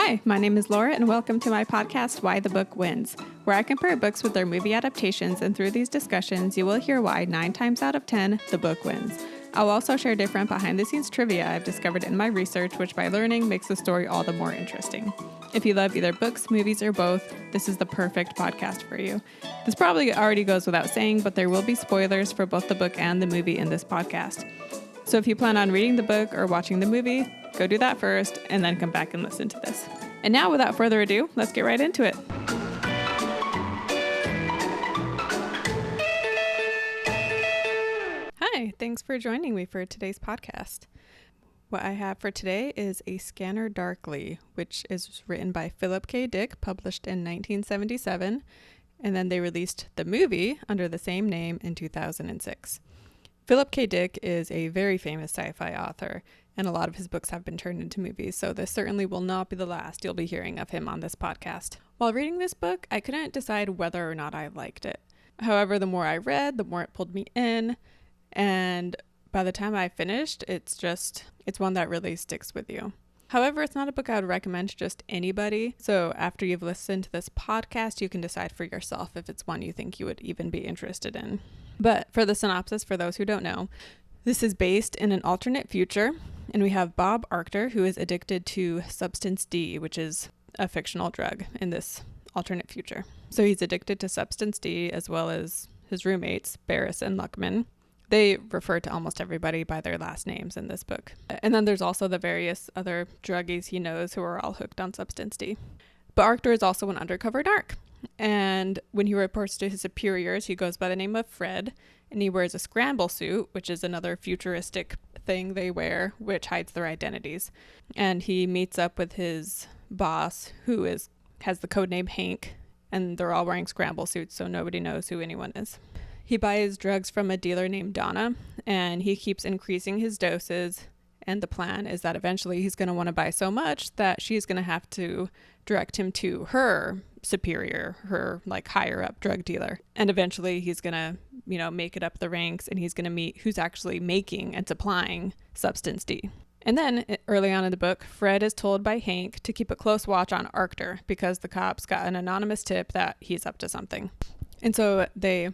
Hi, my name is Laura, and welcome to my podcast, Why the Book Wins, where I compare books with their movie adaptations, and through these discussions, you will hear why 9 times out of 10, the book wins. I'll also share different behind-the-scenes trivia I've discovered in my research, which by learning makes the story all the more interesting. If you love either books, movies, or both, this is the perfect podcast for you. This probably already goes without saying, but there will be spoilers for both the book and the movie in this podcast. So if you plan on reading the book or watching the movie, go do that first, and then come back and listen to this. And now, without further ado, let's get right into it. Hi, thanks for joining me for today's podcast. What I have for today is A Scanner Darkly, which is written by Philip K. Dick, published in 1977, and then they released the movie under the same name in 2006. Philip K. Dick is a very famous sci-fi author, and a lot of his books have been turned into movies, so this certainly will not be the last you'll be hearing of him on this podcast. While reading this book, I couldn't decide whether or not I liked it. However, the more I read, the more it pulled me in, and by the time I finished, it's one that really sticks with you. However, it's not a book I would recommend to just anybody, so after you've listened to this podcast, you can decide for yourself if it's one you think you would even be interested in. But for the synopsis, for those who don't know, this is based in an alternate future, and we have Bob Arctor, who is addicted to substance D, which is a fictional drug in this alternate future. So he's addicted to substance D, as well as his roommates, Barris and Luckman. They refer to almost everybody by their last names in this book. And then there's also the various other druggies he knows who are all hooked on substance D. But Arctor is also an undercover narc. And when he reports to his superiors, he goes by the name of Fred, and he wears a scramble suit, which is another futuristic thing they wear, which hides their identities. And he meets up with his boss, who has the codename Hank, and they're all wearing scramble suits, so nobody knows who anyone is. He buys drugs from a dealer named Donna, and he keeps increasing his doses, and the plan is that eventually he's going to want to buy so much that she's going to have to direct him to her superior, her higher up drug dealer. And eventually he's going to, make it up the ranks, and he's going to meet who's actually making and supplying substance D. And then early on in the book, Fred is told by Hank to keep a close watch on Arctor because the cops got an anonymous tip that he's up to something. And so they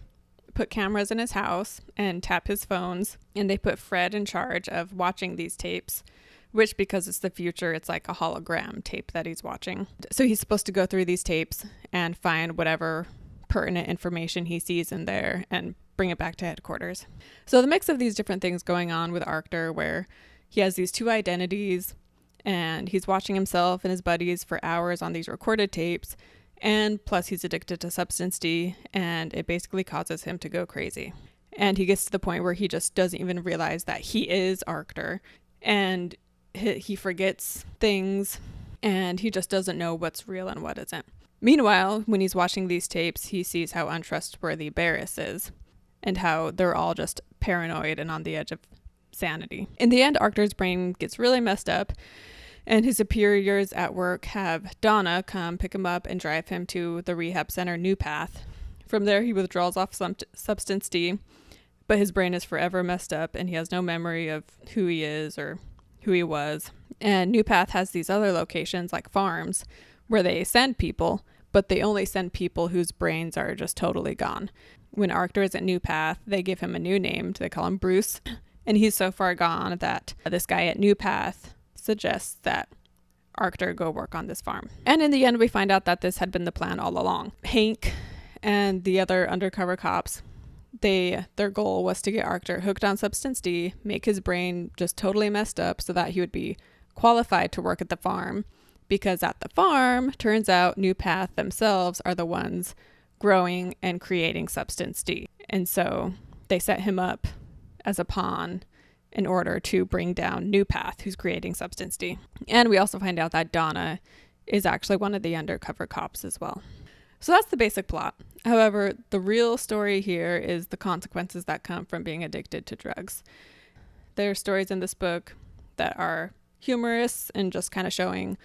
put cameras in his house and tap his phones, and they put Fred in charge of watching these tapes, which, because it's the future, it's like a hologram tape that he's watching. So he's supposed to go through these tapes and find whatever pertinent information he sees in there and bring it back to headquarters. So the mix of these different things going on with Arctor, where he has these two identities and he's watching himself and his buddies for hours on these recorded tapes, and plus he's addicted to substance D, and it basically causes him to go crazy. And he gets to the point where he just doesn't even realize that he is Arctor, and he forgets things, and he just doesn't know what's real and what isn't. Meanwhile, when he's watching these tapes, he sees how untrustworthy Barris is, and how they're all just paranoid and on the edge of sanity. In the end, Arctor's brain gets really messed up, and his superiors at work have Donna come pick him up and drive him to the rehab center New Path. From there, he withdraws off some substance D, but his brain is forever messed up, and he has no memory of who he is or who he was. And New Path has these other locations like farms where they send people, but they only send people whose brains are just totally gone. When Arctor is at New Path, they give him a new name. They call him Bruce, and he's so far gone that this guy at New Path suggests that Arctor go work on this farm. And in the end, we find out that this had been the plan all along. Hank and the other undercover cops, their goal was to get Arctor hooked on substance D, make his brain just totally messed up so that he would be qualified to work at the farm, because at the farm, turns out New Path themselves are the ones growing and creating substance D. And so they set him up as a pawn in order to bring down New Path, who's creating substance D. And we also find out that Donna is actually one of the undercover cops as well. So that's the basic plot. However, the real story here is the consequences that come from being addicted to drugs. There are stories in this book that are humorous and just kind of showing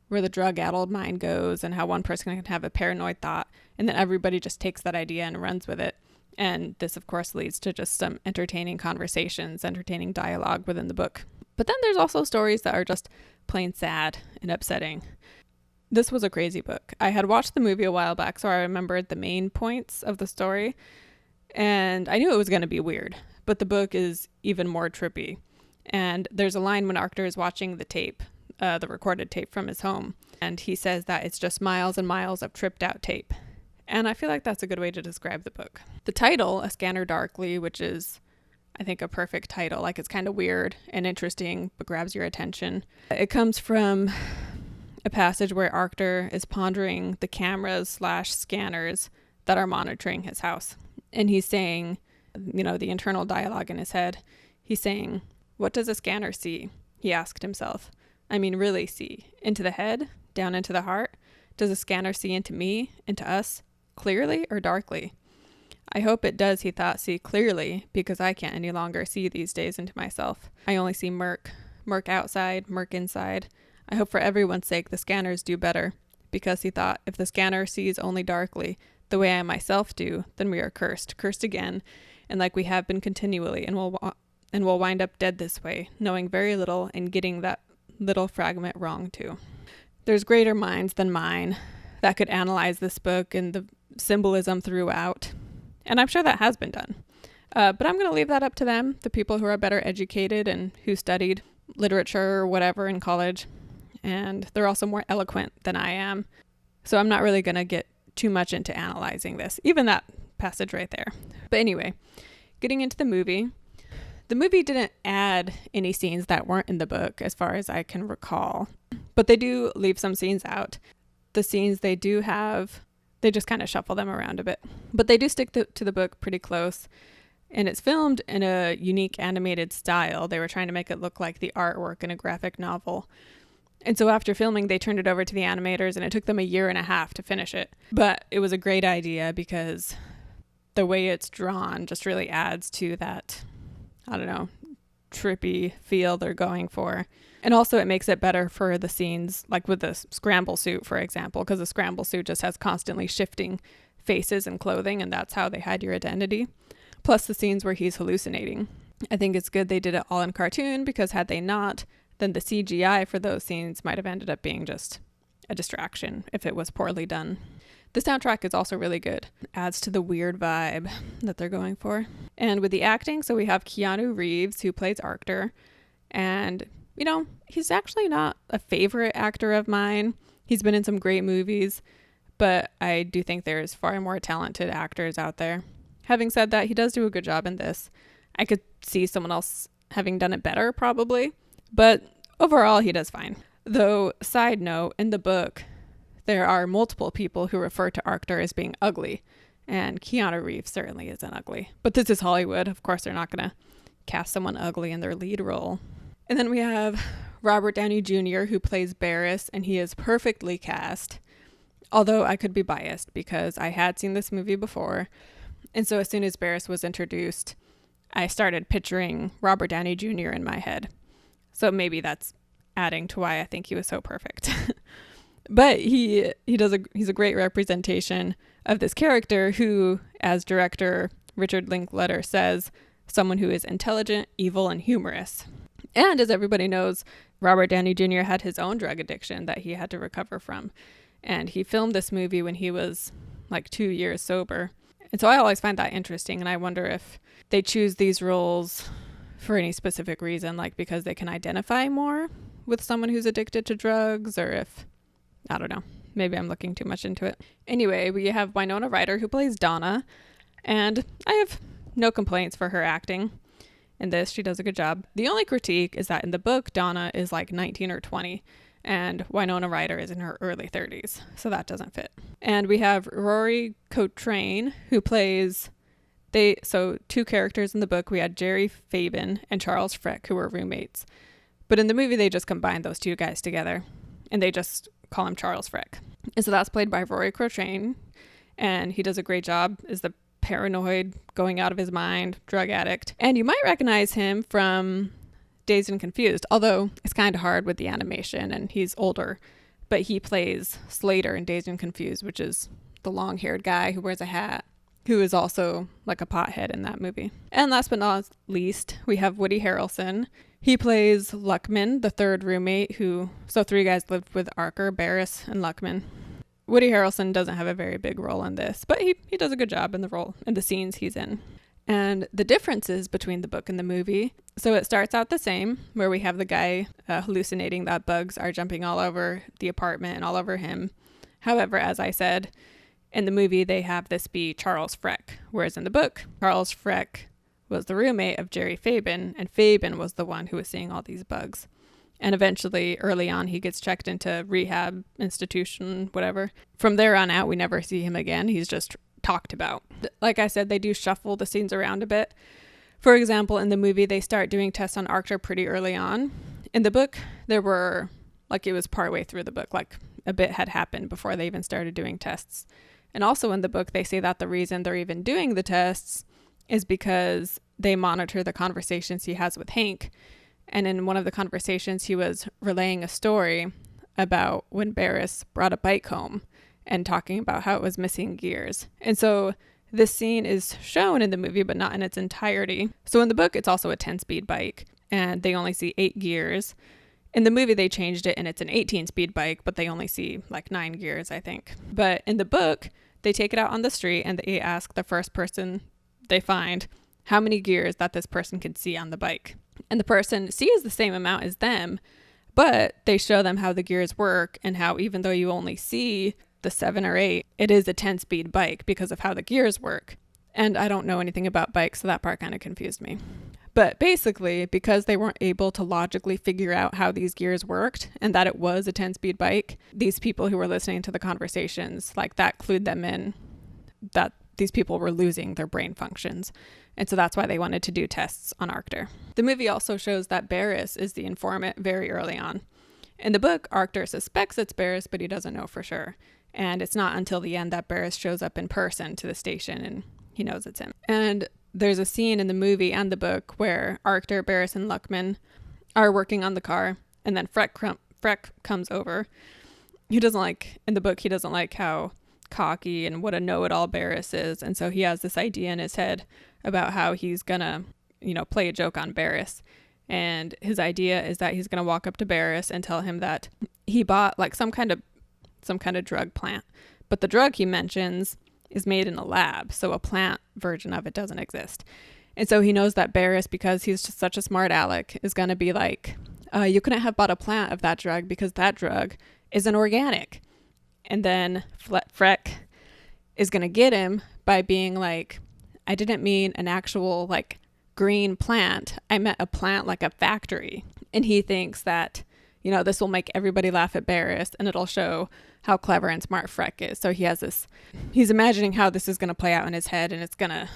where the drug-addled mind goes and how one person can have a paranoid thought, and then everybody just takes that idea and runs with it. And this, of course, leads to just some entertaining conversations, entertaining dialogue within the book. But then there's also stories that are just plain sad and upsetting. This was a crazy book. I had watched the movie a while back, so I remembered the main points of the story, and I knew it was going to be weird, but the book is even more trippy. And there's a line when Arctor is watching the tape, the recorded tape from his home, and he says that it's just miles and miles of tripped out tape. And I feel like that's a good way to describe the book. The title, A Scanner Darkly, which is, I think, a perfect title. Like, it's kind of weird and interesting, but grabs your attention. It comes from a passage where Arctor is pondering the cameras/scanners that are monitoring his house. And he's saying, the internal dialogue in his head, he's saying, "What does a scanner see?" He asked himself. I mean, really see? Into the head? Down into the heart? Does a scanner see into me? Into us? Clearly or darkly? I hope it does, he thought, see clearly, because I can't any longer see these days into myself. I only see murk. Murk outside, murk inside. I hope for everyone's sake the scanners do better. Because, he thought, if the scanner sees only darkly, the way I myself do, then we are cursed again, and like we have been continually, and we'll wind up dead this way, knowing very little and getting that little fragment wrong too. There's greater minds than mine that could analyze this book and the symbolism throughout, and I'm sure that has been done. But I'm going to leave that up to them, the people who are better educated and who studied literature or whatever in college, and they're also more eloquent than I am. So I'm not really going to get too much into analyzing this, even that passage right there. But anyway, getting into the movie didn't add any scenes that weren't in the book as far as I can recall, but they do leave some scenes out. The scenes they do have, they just kind of shuffle them around a bit, but they do stick to the book pretty close, and it's filmed in a unique animated style. They were trying to make it look like the artwork in a graphic novel. And so after filming, they turned it over to the animators, and it took them 1.5 years to finish it. But it was a great idea because the way it's drawn just really adds to that, I don't know, trippy feel they're going for. And also it makes it better for the scenes, like with the scramble suit, for example, because the scramble suit just has constantly shifting faces and clothing, and that's how they hide your identity. Plus the scenes where he's hallucinating. I think it's good they did it all in cartoon, because had they not, then the CGI for those scenes might have ended up being just a distraction if it was poorly done. The soundtrack is also really good. It adds to the weird vibe that they're going for. And with the acting, so we have Keanu Reeves, who plays Arctor. And, he's actually not a favorite actor of mine. He's been in some great movies, but I do think there's far more talented actors out there. Having said that, he does do a good job in this. I could see someone else having done it better, probably. But overall, he does fine. Though, side note, in the book, there are multiple people who refer to Arctor as being ugly, and Keanu Reeves certainly isn't ugly. But this is Hollywood. Of course, they're not going to cast someone ugly in their lead role. And then we have Robert Downey Jr., who plays Barris, and he is perfectly cast. Although I could be biased because I had seen this movie before. And so as soon as Barris was introduced, I started picturing Robert Downey Jr. in my head. So maybe that's adding to why I think he was so perfect. But he's a great representation of this character who, as director Richard Linklater says, someone who is intelligent, evil, and humorous. And as everybody knows, Robert Downey Jr. had his own drug addiction that he had to recover from. And he filmed this movie when he was like 2 years sober. And so I always find that interesting. And I wonder if they choose these roles for any specific reason, like because they can identify more with someone who's addicted to drugs, or if, I don't know, maybe I'm looking too much into it. Anyway, we have Winona Ryder, who plays Donna, and I have no complaints for her acting in this. She does a good job. The only critique is that in the book, Donna is like 19 or 20, and Winona Ryder is in her early 30s, so that doesn't fit. And we have Rory Cotrain, who plays... So two characters in the book, we had Jerry Fabin and Charles Freck, who were roommates. But in the movie, they just combined those two guys together, and they just call him Charles Freck. And so that's played by Rory Cotrain, and he does a great job as the paranoid, going out of his mind, drug addict. And you might recognize him from Dazed and Confused, although it's kind of hard with the animation, and he's older. But he plays Slater in Dazed and Confused, which is the long-haired guy who wears a hat, who is also like a pothead in that movie. And last but not least, we have Woody Harrelson, He plays Luckman, the third roommate so 3 guys lived with Arctor, Barris, and Luckman. Woody Harrelson doesn't have a very big role in this, but he does a good job in the scenes he's in. And the differences between the book and the movie, so it starts out the same, where we have the guy hallucinating that bugs are jumping all over the apartment and all over him. However, as I said, in the movie, they have this be Charles Freck, whereas in the book, Charles Freck was the roommate of Jerry Fabin, and Fabin was the one who was seeing all these bugs. And eventually, early on, he gets checked into rehab institution, whatever. From there on out, we never see him again. He's just talked about. Like I said, they do shuffle the scenes around a bit. For example, in the movie, they start doing tests on Arctor pretty early on. In the book, there were, it was partway through the book, a bit had happened before they even started doing tests. And also in the book, they say that the reason they're even doing the tests is because they monitor the conversations he has with Hank. And in one of the conversations, he was relaying a story about when Barris brought a bike home and talking about how it was missing gears. And so this scene is shown in the movie, but not in its entirety. So in the book, it's also a 10-speed bike, and they only see 8 gears. In the movie, they changed it, and it's an 18-speed bike, but they only see 9 gears, I think. But in the book, they take it out on the street, and they ask the first person they find how many gears that this person can see on the bike. And the person sees the same amount as them, but they show them how the gears work and how even though you only see the 7 or 8, it is a 10-speed bike because of how the gears work. And I don't know anything about bikes, so that part kind of confused me. But basically, because they weren't able to logically figure out how these gears worked and that it was a 10-speed bike, these people who were listening to the conversations, that clued them in that these people were losing their brain functions. And so that's why they wanted to do tests on Arctor. The movie also shows that Barris is the informant very early on. In the book, Arctor suspects it's Barris, but he doesn't know for sure. And it's not until the end that Barris shows up in person to the station and he knows it's him. And there's a scene in the movie and the book where Arctor, Barris, and Luckman are working on the car, and then Freck comes over. In the book, he doesn't like how cocky and what a know-it-all Barris is, and so he has this idea in his head about how he's gonna, play a joke on Barris. And his idea is that he's gonna walk up to Barris and tell him that he bought some kind of drug plant, but the drug he mentions is made in a lab, so a plant version of it doesn't exist. And so he knows that Barris, because he's just such a smart aleck, is gonna be like, you couldn't have bought a plant of that drug because that drug isn't organic. And then Freck is going to get him by being like, I didn't mean an actual green plant. I meant a plant like a factory. And he thinks that, this will make everybody laugh at Barris and it'll show how clever and smart Freck is. So he's imagining how this is going to play out in his head and it's going to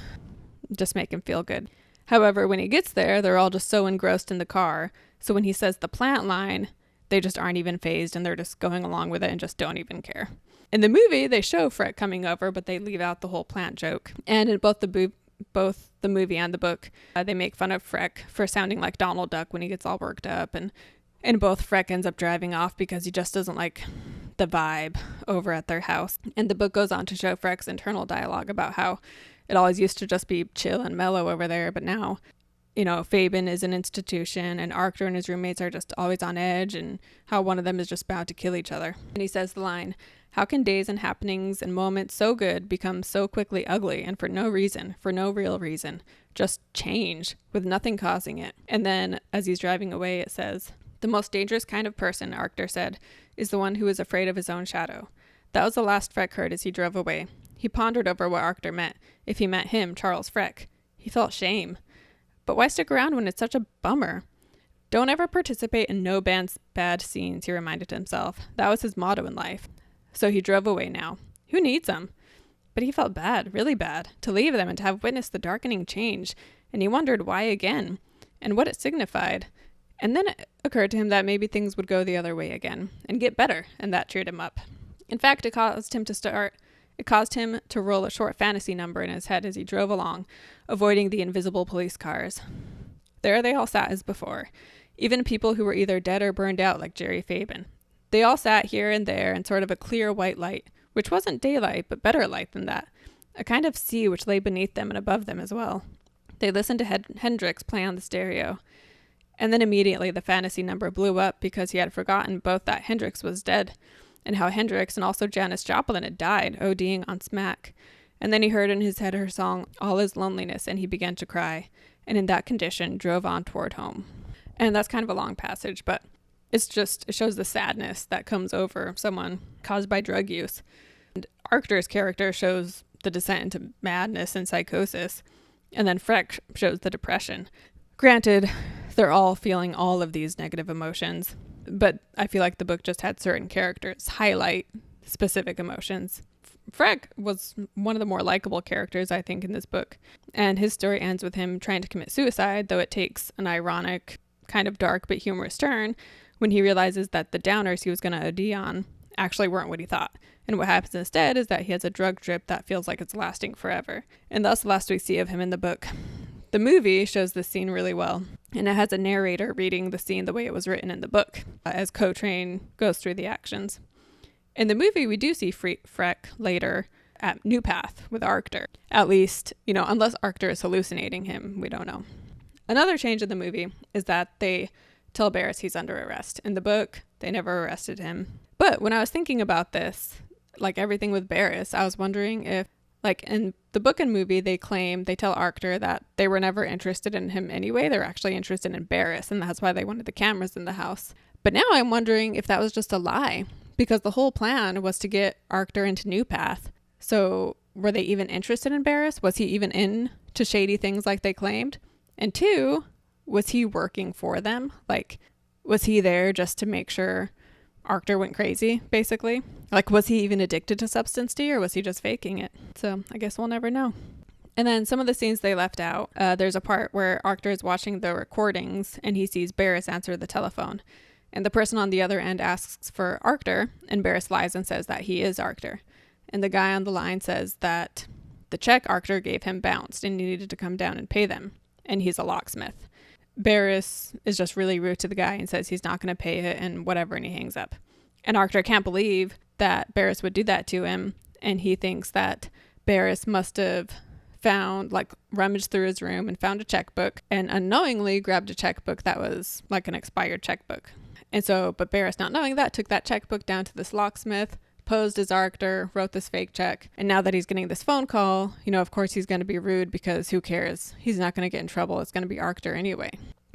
just make him feel good. However, when he gets there, they're all just so engrossed in the car. So when he says the plant line, they just aren't even phased and they're just going along with it and just don't even care. In the movie, they show Freck coming over, but they leave out the whole plant joke. And in both the movie and the book, they make fun of Freck for sounding like Donald Duck when he gets all worked up. And both Freck ends up driving off because he just doesn't like the vibe over at their house. And the book goes on to show Freck's internal dialogue about how it always used to just be chill and mellow over there, but now Fabin is an institution and Arctor and his roommates are just always on edge and how one of them is just bound to kill each other. And he says the line, how can days and happenings and moments so good become so quickly ugly and for no real reason, just change with nothing causing it? And then as he's driving away, it says, the most dangerous kind of person, Arctor said, is the one who is afraid of his own shadow. That was the last Freck heard as he drove away. He pondered over what Arctor meant, if he meant him, Charles Freck. He felt shame. But why stick around when it's such a bummer? Don't ever participate in no bad scenes, he reminded himself. That was his motto in life. So he drove away now. Who needs them? But he felt bad, really bad, to leave them and to have witnessed the darkening change, and he wondered why again, and what it signified. And then it occurred to him that maybe things would go the other way again, and get better, and that cheered him up. In fact, it caused him to roll a short fantasy number in his head as he drove along, avoiding the invisible police cars. There they all sat as before, even people who were either dead or burned out like Jerry Fabin. They all sat here and there in sort of a clear white light, which wasn't daylight, but better light than that, a kind of sea which lay beneath them and above them as well. They listened to Hendrix play on the stereo, And then immediately the fantasy number blew up because he had forgotten both that Hendrix was dead and how Hendrix and also Janis Joplin had died, ODing on smack. And then he heard in his head her song, All Is Loneliness, and he began to cry, and in that condition drove on toward home. And that's kind of a long passage, but it shows the sadness that comes over someone caused by drug use. And Arctor's character shows the descent into madness and psychosis, and then Freck shows the depression. Granted, they're all feeling all of these negative emotions, but I feel like the book just had certain characters highlight specific emotions. Freck was one of the more likable characters, I think, in this book, and his story ends with him trying to commit suicide, though it takes an ironic, kind of dark but humorous turn when he realizes that the downers he was going to OD on actually weren't what he thought. And what happens instead is that he has a drug trip that feels like it's lasting forever. And that's the last we see of him in the book. The movie shows this scene really well, and it has a narrator reading the scene the way it was written in the book, as Coltrane goes through the actions. In the movie, we do see Freck later at New Path with Arctor. At least, unless Arctor is hallucinating him, we don't know. Another change in the movie is that they tell Barris he's under arrest. In the book, they never arrested him. But when I was thinking about this, like everything with Barris, I was wondering if, like in the book and movie, they tell Arctor that they were never interested in him anyway. They're actually interested in Barris, and that's why they wanted the cameras in the house. But now I'm wondering if that was just a lie, because the whole plan was to get Arctor into New Path. So were they even interested in Barris? Was he even into shady things like they claimed? And two, was he working for them? Like, was he there just to make sure Arctor went crazy, basically? Like, was he even addicted to substance D, or was he just faking it? So I guess we'll never know. And then some of the scenes they left out, there's a part where Arctor is watching the recordings and he sees Barris answer the telephone. And the person on the other end asks for Arctor, and Barris lies and says that he is Arctor. And the guy on the line says that the check Arctor gave him bounced and he needed to come down and pay them. And he's a locksmith. Barris is just really rude to the guy and says he's not going to pay it and whatever, and he hangs up. And Arctor can't believe that Barris would do that to him, and he thinks that Barris must have rummaged through his room and found a checkbook and unknowingly grabbed a checkbook that was like an expired checkbook. And so, but Barris, not knowing that, took that checkbook down to this locksmith, posed as Arctor, wrote this fake check, and now that he's getting this phone call, of course he's going to be rude because who cares? He's not going to get in trouble. It's going to be Arctor anyway.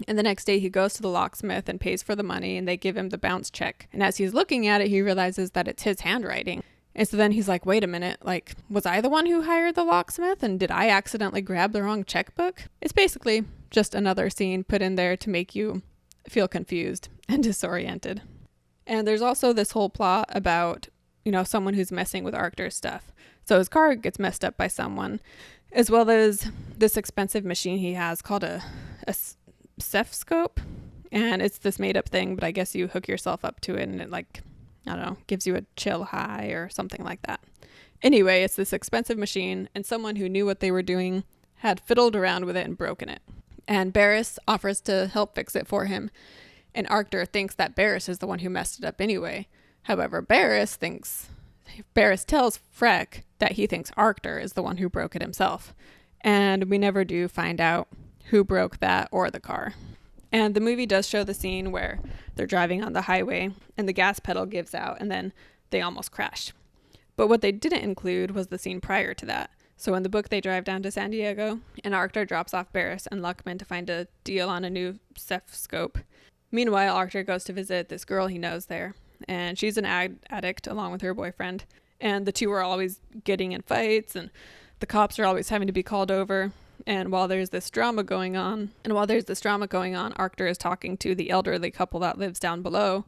And the next day he goes to the locksmith and pays for the money, and they give him the bounce check. And as he's looking at it, he realizes that it's his handwriting. And so then he's like, wait a minute, like, was I the one who hired the locksmith? And did I accidentally grab the wrong checkbook? It's basically just another scene put in there to make you feel confused and disoriented. And there's also this whole plot about, someone who's messing with Arctor's stuff. So his car gets messed up by someone, as well as this expensive machine he has called a cepscope. And it's this made up thing, but I guess you hook yourself up to it and it gives you a chill high or something like that. Anyway, it's this expensive machine, and someone who knew what they were doing had fiddled around with it and broken it. And Barris offers to help fix it for him. And Arctor thinks that Barris is the one who messed it up anyway. However, Barris tells Freck that he thinks Arctor is the one who broke it himself. And we never do find out who broke that or the car. And the movie does show the scene where they're driving on the highway and the gas pedal gives out and then they almost crash. But what they didn't include was the scene prior to that. So in the book, they drive down to San Diego and Arctor drops off Barris and Luckman to find a deal on a new cepscope. Meanwhile, Arctor goes to visit this girl he knows there, and she's an addict along with her boyfriend. And the two are always getting in fights, and the cops are always having to be called over. And while there's this drama going on, Arctor is talking to the elderly couple that lives down below,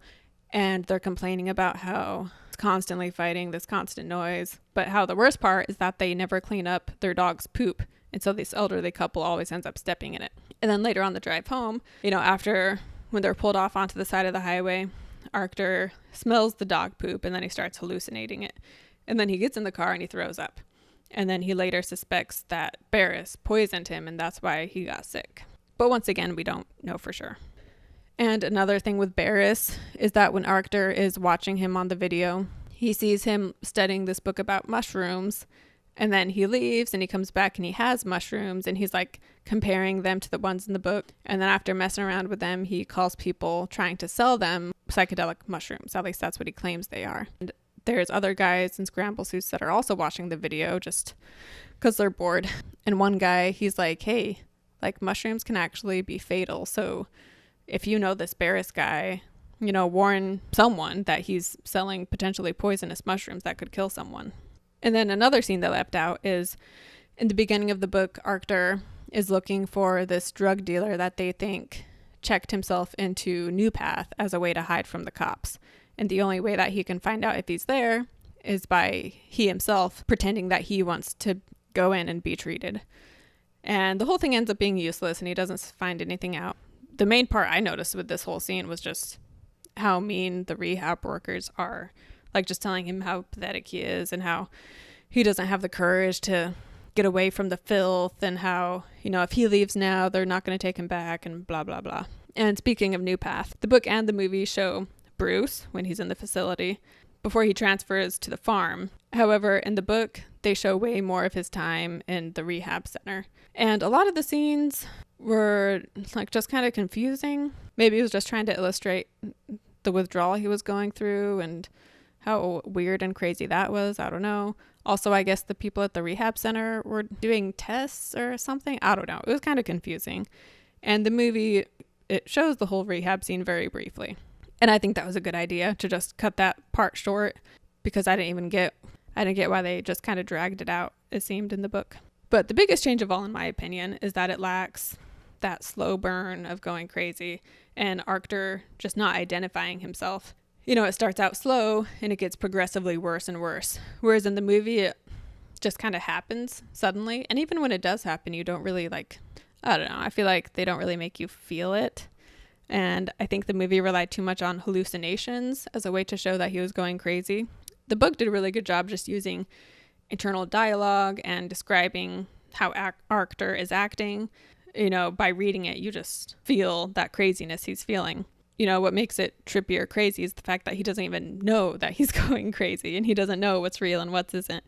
and they're complaining about how it's constantly fighting, this constant noise, but how the worst part is that they never clean up their dog's poop. And so this elderly couple always ends up stepping in it. And then later on the drive home, after when they're pulled off onto the side of the highway, Arctor smells the dog poop and then he starts hallucinating it. And then he gets in the car and he throws up. And then he later suspects that Barris poisoned him and that's why he got sick. But once again, we don't know for sure. And another thing with Barris is that when Arctor is watching him on the video, he sees him studying this book about mushrooms And then he leaves and he comes back and he has mushrooms and he's like comparing them to the ones in the book. And then after messing around with them, he calls people trying to sell them psychedelic mushrooms. At least that's what he claims they are. And there's other guys in scramble suits that are also watching the video just because they're bored. And one guy, he's like, hey, like mushrooms can actually be fatal. So if you know this Barris guy, you know, warn someone that he's selling potentially poisonous mushrooms that could kill someone. And then another scene they left out is in the beginning of the book, Arctor is looking for this drug dealer that they think checked himself into New Path as a way to hide from the cops. And the only way that he can find out if he's there is by he himself pretending that he wants to go in and be treated. And the whole thing ends up being useless and he doesn't find anything out. The main part I noticed with this whole scene was just how mean the rehab workers are. Like just telling him how pathetic he is and how he doesn't have the courage to get away from the filth and how, you know, if he leaves now, they're not going to take him back and blah, blah, blah. And speaking of New Path, the book and the movie show Bruce when he's in the facility before he transfers to the farm. However, in the book, they show way more of his time in the rehab center. And a lot of the scenes were like just kind of confusing. Maybe he was just trying to illustrate the withdrawal he was going through and how weird and crazy that was. I don't know. Also, I guess the people at the rehab center were doing tests or something. I don't know. It was kind of confusing. And the movie, it shows the whole rehab scene very briefly. And I think that was a good idea to just cut that part short because I didn't get why they just kind of dragged it out, it seemed, in the book. But the biggest change of all, in my opinion, is that it lacks that slow burn of going crazy and Arctor just not identifying himself. You know, it starts out slow and it gets progressively worse and worse. Whereas in the movie, it just kind of happens suddenly. And even when it does happen, you don't really I don't know. I feel like they don't really make you feel it. And I think the movie relied too much on hallucinations as a way to show that he was going crazy. The book did a really good job just using internal dialogue and describing how Arctor is acting. You know, by reading it, you just feel that craziness he's feeling. You know, what makes it trippy or crazy is the fact that he doesn't even know that he's going crazy and he doesn't know what's real and what isn't.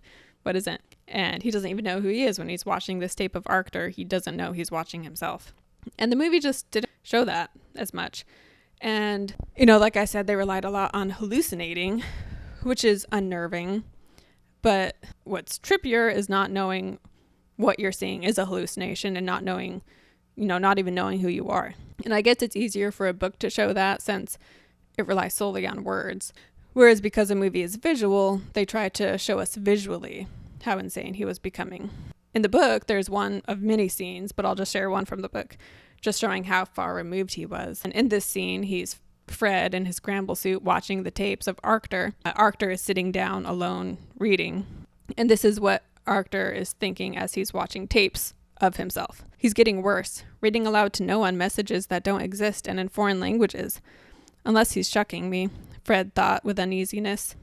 And he doesn't even know who he is when he's watching this tape of Arctor. He doesn't know he's watching himself. And the movie just didn't show that as much. And, you know, like I said, they relied a lot on hallucinating, which is unnerving. But what's trippier is not knowing what you're seeing is a hallucination and not knowing, you know, not even knowing who you are. And I guess it's easier for a book to show that since it relies solely on words. Whereas because a movie is visual, they try to show us visually how insane he was becoming. In the book, there's one of many scenes, but I'll just share one from the book, just showing how far removed he was. And in this scene, he's Fred in his scramble suit watching the tapes of Arctor. Arctor is sitting down alone reading. And this is what Arctor is thinking as he's watching tapes of himself. He's getting worse, reading aloud to no one messages that don't exist and in foreign languages. Unless he's shucking me, Fred thought with uneasiness.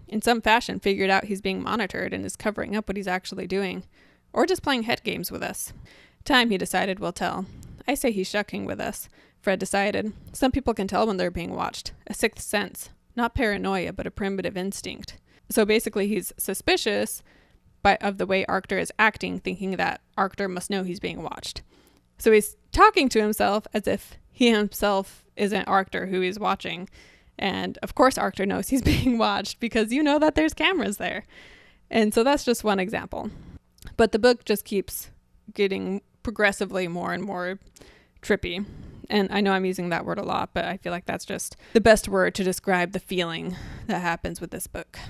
In some fashion figured out he's being monitored and is covering up what he's actually doing. Or just playing head games with us. Time, he decided, will tell. I say he's shucking with us, Fred decided. Some people can tell when they're being watched. A sixth sense. Not paranoia, but a primitive instinct. So basically he's suspicious of the way Arctor is acting, thinking that Arctor must know he's being watched. So he's talking to himself as if he himself isn't Arctor who he's watching. And of course Arctor knows he's being watched because you know that there's cameras there. And so that's just one example. But the book just keeps getting progressively more and more trippy. And I know I'm using that word a lot, but I feel like that's just the best word to describe the feeling that happens with this book.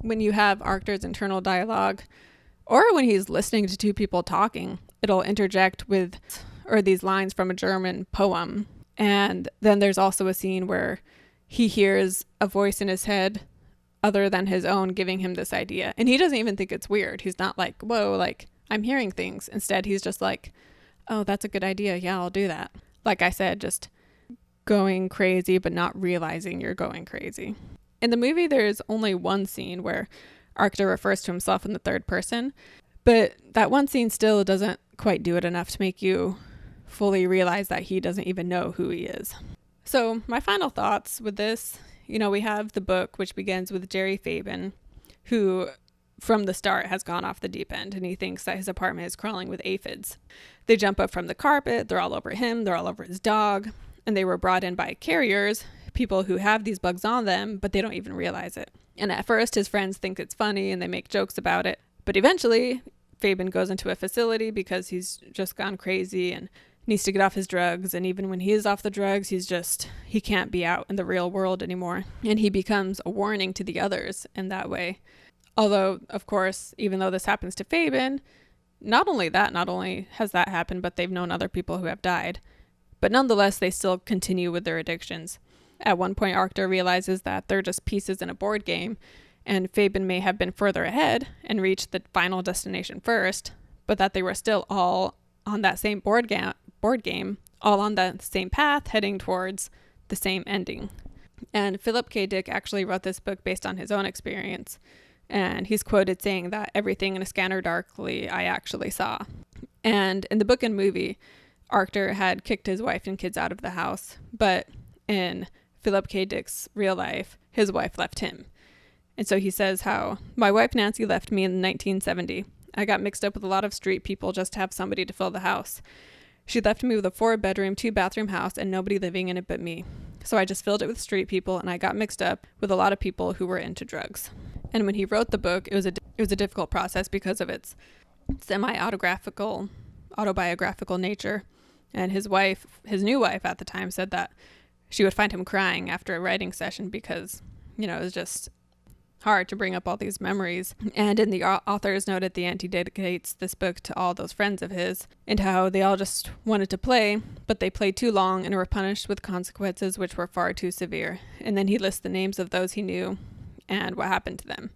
When you have Arctor's internal dialogue, or when he's listening to two people talking, it'll interject with these lines from a German poem. And then there's also a scene where he hears a voice in his head other than his own giving him this idea. And he doesn't even think it's weird. He's not like, whoa, like I'm hearing things. Instead, he's just like, oh, that's a good idea. Yeah, I'll do that. Like I said, just going crazy, but not realizing you're going crazy. In the movie, there's only one scene where Arctor refers to himself in the third person, but that one scene still doesn't quite do it enough to make you fully realize that he doesn't even know who he is. So my final thoughts with this, you know, we have the book, which begins with Jerry Fabin, who from the start has gone off the deep end, and he thinks that his apartment is crawling with aphids. They jump up from the carpet, they're all over him, they're all over his dog, and they were brought in by carriers, people who have these bugs on them, but they don't even realize it. And at first, his friends think it's funny and they make jokes about it, but eventually, Fabian goes into a facility because he's just gone crazy and needs to get off his drugs, and even when he is off the drugs, he can't be out in the real world anymore, and he becomes a warning to the others in that way. Although, of course, even though this happens to Fabian, not only has that happened, but they've known other people who have died. But nonetheless, they still continue with their addictions. At one point, Arctor realizes that they're just pieces in a board game, and Fabian may have been further ahead and reached the final destination first, but that they were still all on that same board game, all on the same path, heading towards the same ending. And Philip K. Dick actually wrote this book based on his own experience. And he's quoted saying that everything in A Scanner Darkly I actually saw. And in the book and movie, Arctor had kicked his wife and kids out of the house. But in Philip K. Dick's real life, his wife left him. And so he says how, my wife Nancy left me in 1970. I got mixed up with a lot of street people just to have somebody to fill the house. She left me with a 4-bedroom, 2-bathroom house and nobody living in it but me. So I just filled it with street people, and I got mixed up with a lot of people who were into drugs. And when he wrote the book, it was a difficult process because of its autobiographical nature. And his new wife at the time, said that she would find him crying after a writing session because, it was just hard to bring up all these memories. And in the author's note at the end, he dedicates this book to all those friends of his and how they all just wanted to play, but they played too long and were punished with consequences which were far too severe. And then he lists the names of those he knew and what happened to them.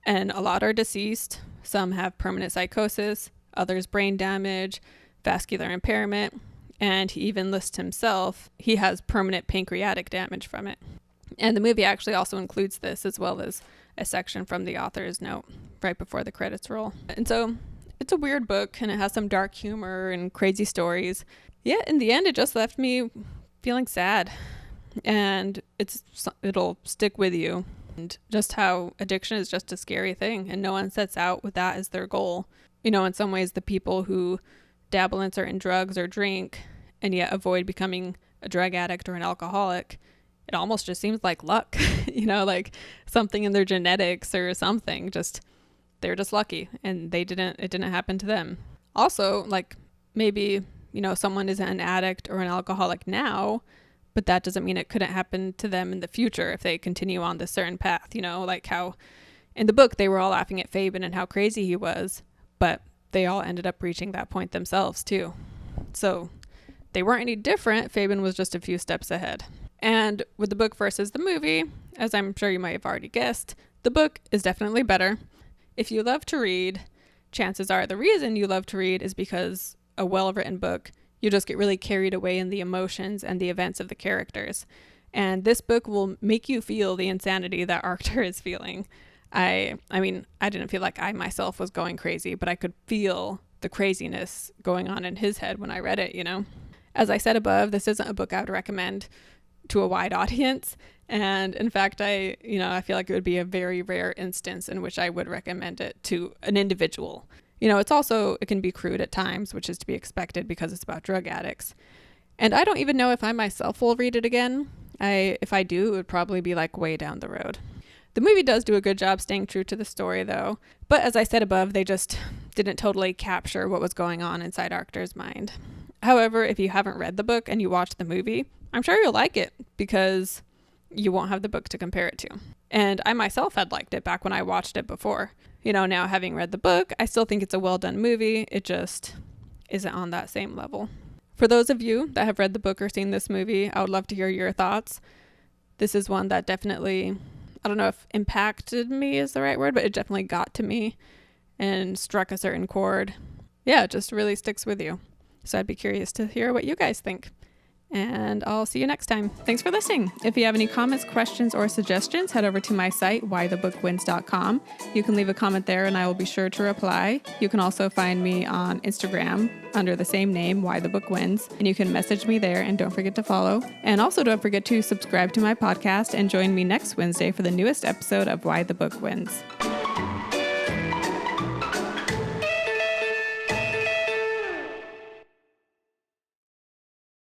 And a lot are deceased. Some have permanent psychosis, others brain damage, vascular impairment, and he even lists himself. He has permanent pancreatic damage from it. And the movie actually also includes this, as well as a section from the author's note right before the credits roll. And so it's a weird book, and it has some dark humor and crazy stories. Yet in the end, it just left me feeling sad, and it'll stick with you. And just how addiction is just a scary thing, and no one sets out with that as their goal. In some ways, the people who dabble in certain drugs or drink and yet avoid becoming a drug addict or an alcoholic, it almost just seems like luck, like something in their genetics or something. They're just lucky, and it didn't happen to them. Also, like maybe, someone isn't an addict or an alcoholic now, but that doesn't mean it couldn't happen to them in the future if they continue on this certain path, like how in the book they were all laughing at Fabian and how crazy he was, but they all ended up reaching that point themselves too. So they weren't any different. Fabian was just a few steps ahead. And with the book versus the movie, as I'm sure you might have already guessed, the book is definitely better. If you love to read, chances are the reason you love to read is because a well-written book, you just get really carried away in the emotions and the events of the characters. And this book will make you feel the insanity that Arctor is feeling. I mean, I didn't feel like I myself was going crazy, but I could feel the craziness going on in his head when I read it, As I said above, this isn't a book I would recommend to a wide audience. And in fact, I feel like it would be a very rare instance in which I would recommend it to an individual. It can be crude at times, which is to be expected because it's about drug addicts. And I don't even know if I myself will read it again. If I do, it would probably be like way down the road. The movie does do a good job staying true to the story though. But as I said above, they just didn't totally capture what was going on inside Arctor's mind. However, if you haven't read the book and you watch the movie, I'm sure you'll like it because you won't have the book to compare it to. And I myself had liked it back when I watched it before. Now having read the book, I still think it's a well done movie. It just isn't on that same level. For those of you that have read the book or seen this movie, I would love to hear your thoughts. This is one that definitely, I don't know if impacted me is the right word, but it definitely got to me and struck a certain chord. Yeah, it just really sticks with you. So I'd be curious to hear what you guys think. And I'll see you next time. Thanks for listening. If you have any comments, questions, or suggestions, head over to my site, whythebookwins.com. You can leave a comment there and I will be sure to reply. You can also find me on Instagram under the same name, Why the Book Wins, and you can message me there, and don't forget to follow. And also don't forget to subscribe to my podcast and join me next Wednesday for the newest episode of Why the Book Wins.